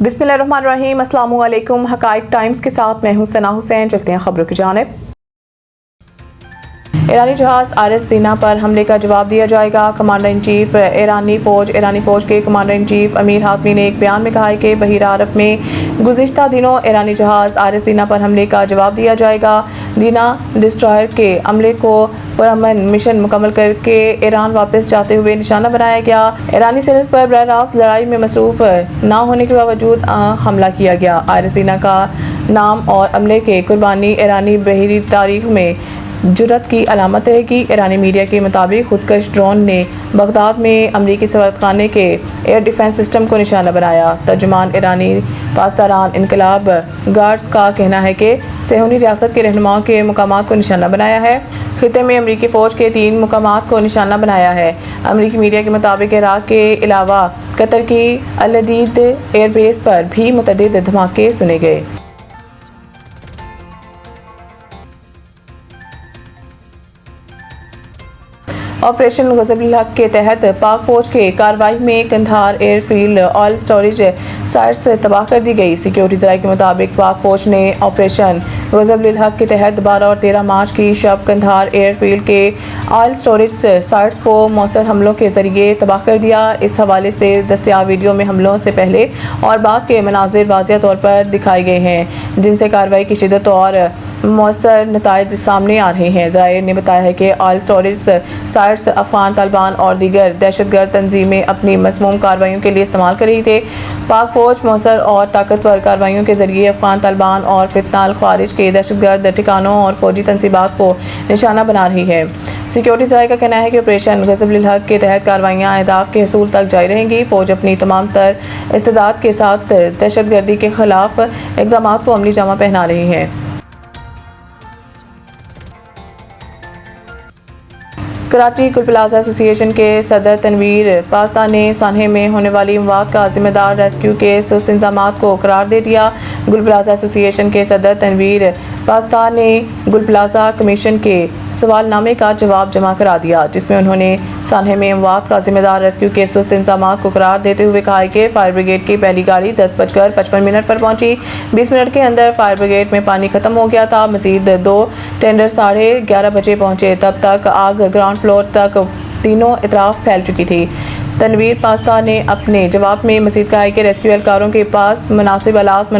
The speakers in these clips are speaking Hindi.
बिस्मिल्लाहिर्रहमानिर्रहीम, अस्सलामु अलैकुम। हकाइक टाइम्स के साथ मैं हूं सना हुसैन। चलते हैं खबरों की जानिब। ईरानी जहाज आरएस दीना पर हमले का जवाब दिया जाएगा। कमांडर इन चीफ ईरानी फ़ौज के कमांडर इन चीफ अमीर हातमी ने एक बयान में कहा है कि बहीरा अरब में गुज़िश्ता दिनों ईरानी जहाज आरएस दीना पर हमले का जवाब दिया जाएगा। दीना डिस्ट्रॉयर के हमले को पुरअमन मिशन मुकम्मल करके ईरान वापस जाते हुए निशाना बनाया गया। ईरानी सरहद पर बरह रास्त लड़ाई में मसरूफ न होने के बावजूद हमला किया गया। आरएस दीना का नाम और हमले के कुर्बानी ईरानी बहरी तारीख में जुर्रत की अलामत रहेगी। ईरानी मीडिया के मुताबिक खुदकश ड्रोन ने बगदाद में अमरीकी सफारतखाने के एयर डिफेंस सिस्टम को निशाना बनाया। तर्जुमान ईरानी पासदारान इनकलाब गार्ड्स का कहना है कि सेहूनी रियासत के रहनुमाओं के मकामात को निशाना बनाया है। खिते में अमरीकी फ़ौज के 3 मकामात को निशाना बनाया है। अमरीकी मीडिया के मुताबिक इराक के अलावा कतर की अल-अदीद एयरबेस पर भी मुतअद्दिद धमाके सुने गए। ऑपरेशन गज़ब-उल हक़ के तहत पाक फ़ौज के कार्रवाई में Kandahar airfield oil storage sites तबाह कर दी गई। सिक्योरिटी ज़राए के मुताबिक पाक फ़ौज ने ऑपरेशन गज़ब-उल हक़ के तहत 12 और 13 मार्च की शब कंधार एयरफील्ड के ऑयल स्टोरेज साइट्स को मौसर हमलों के जरिए तबाह कर दिया। इस हवाले से दस्तयाब वीडियो में हमलों से पहले और बाद के मनाज़िर वाज़िह तौर पर दिखाए गए हैं, जिनसे कार्रवाई की शिद्दत और मौसर नताइज सामने आ रहे हैं। ज़राए ने बताया है कि oil storage sites Afghan Taliban और दीगर दहशतगर्द तंजीमें अपनी मज़मूम कार्रवाइयों के लिए इस्तेमाल कर रही थे। पाक फ़ौज मौसर और ताकतवर कार्रवाइयों के जरिए अफगान तालिबान और फितना ख़ारिज के दहशतगर्द ठिकानों और फौजी तनसीबात को निशाना बना रही है। सिक्योरिटी ज़राए का कहना है कि ऑपरेशन गज़ब-उल हक़ के तहत कार्रवाइयाँ अहदाफ के हसूल तक जारी रहेंगी। फ़ौज अपनी तमाम तर इस्तेदाद के साथ दहशतगर्दी के खिलाफ इक़दामात को अमली जामा पहना रही है। कराची गुल प्लाजा एसोसिएशन के सदर तनवीर पास्ता ने सान्हे में होने वाली अमवात का जिम्मेदार रेस्क्यू के सुस्त इंतज़ामात को करार दे दिया। गुल प्लाजा एसोसिएशन के सदर तनवीर पास्ता ने गुल प्लाजा कमीशन के सवालनामे का जवाब जमा करा दिया, जिसमें उन्होंने सान्हे में अमवात का जिम्मेदार रेस्क्यू के सुस्त इंतज़ामात को करार देते हुए कहा है कि फायर ब्रिगेड की पहली गाड़ी 10:55 पर पहुंची। 20 मिनट के अंदर फायर ब्रिगेड में पानी खत्म हो गया था। मजीद 2 टेंडर 11:30 बजे पहुंचे। तब तक आग ग्राउंड फ्लोर तक तीनों इतराफ फैल चुकी थी। तनवीर पास्ता ने अपने जवाब में मजीद कहा है कि रेस्क्यू एहलकारों के पास मुनासिब आलात,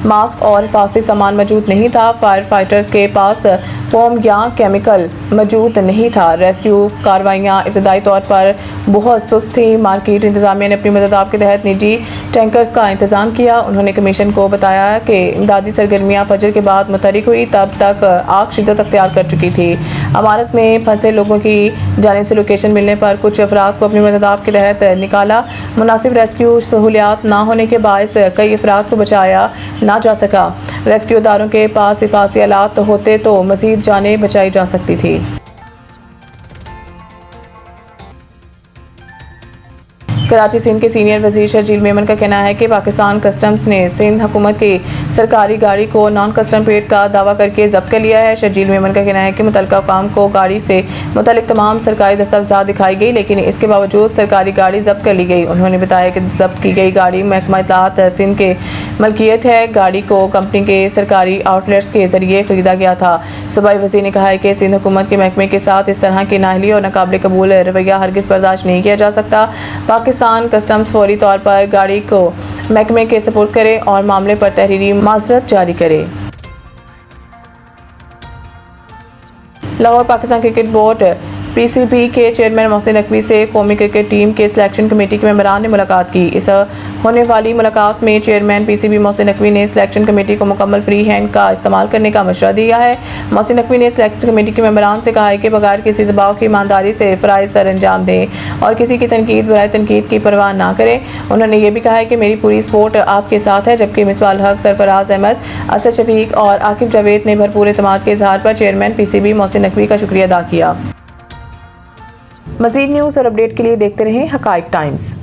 मास्क और हिफाजती सामान मौजूद नहीं था। फायर फाइटर्स के पास फोम या केमिकल मौजूद नहीं था। रेस्क्यू कार्रवाइयाँ इब्तदाई तौर पर बहुत सुस्त थी। मार्केट इंतजामिया ने अपनी मदद के तहत निजी टैंकर्स का इंतजाम किया। उन्होंने कमीशन को बताया कि इमदादी सरगर्मियाँ फजर के बाद मुतहरिक हुई, तब तक आग शिद्दत अख्तियार कर चुकी थी। इमारत में फंसे लोगों की जानिब से लोकेशन मिलने पर कुछ अफराद को अपनी मदद के तहत निकाला। मुनासिब रेस्क्यू सहूलियात ना होने के बायस कई अफराद को बचाया ना जा सका। रेस्क्यू इदारों के पास हिफाजती आलात होते तो मजीद जानें बचाई जा सकती थी। कराची सिंध के सीनियर वजीर शर्जील मेमन का कहना है कि पाकिस्तान कस्टम्स ने सिंध हुकूमत की सरकारी गाड़ी को नॉन कस्टम प्लेट का दावा करके जब्त कर लिया है। शर्जील मेमन का कहना है कि मुतल्लिका काम को गाड़ी से मुतल्लिक तमाम सरकारी दस्तावेज़ात दिखाई गई, लेकिन इसके बावजूद सरकारी गाड़ी जब्त कर ली गई। उन्होंने बताया कि जब्त की गई गाड़ी महकमा इत्तलात सिंध के मलकियत है। गाड़ी को कंपनी के सरकारी आउटलेट्स के जरिए खरीदा गया था। सूबाई वज़ीर ने कहा है कि सिंध हुकूमत के महकमे के साथ इस तरह की नाअहली और नाकाबिले कबूल रवैया हरगिज़ बर्दाश्त नहीं किया जा सकता। पाकिस्तान कस्टम्स फौरी तौर पर गाड़ी को महकमे के सपुर्द करे और मामले पर तहरीरी माज़रत जारी करे। Lahore Pakistan cricket board PCB के चेयरमैन मोहसिन नकवी से कौमी क्रिकेट टीम के सिलेक्शन कमेटी के मेंबरान ने मुलाकात की। इस होने वाली मुलाकात में चेयरमैन पीसीबी मोहसिन नकवी ने सिलेक्शन कमेटी को मुकम्मल फ्री हैंड का इस्तेमाल करने का मशवरा दिया है। मोहसिन नकवी ने सिलेक्शन कमेटी के मेंबरान से कहा है कि बगैर किसी दबाव की ईमानदारी से फ़राइज़ सर अंजाम दें और किसी की तनकीद बराए तनकीद की परवाह ना करें। उन्होंने ये भी कहा है कि मेरी पूरी सपोर्ट आपके साथ है। जबकि मिसबाह हक, सरफराज अहमद, असद शफीक और आकिब जावेद ने भरपूर एतमाद के इजहार पर चेयरमैन पीसीबी मोहसिन नकवी का शुक्रिया अदा किया। मज़ीद न्यूज़ और अपडेट के लिए देखते रहें हकाइक टाइम्स।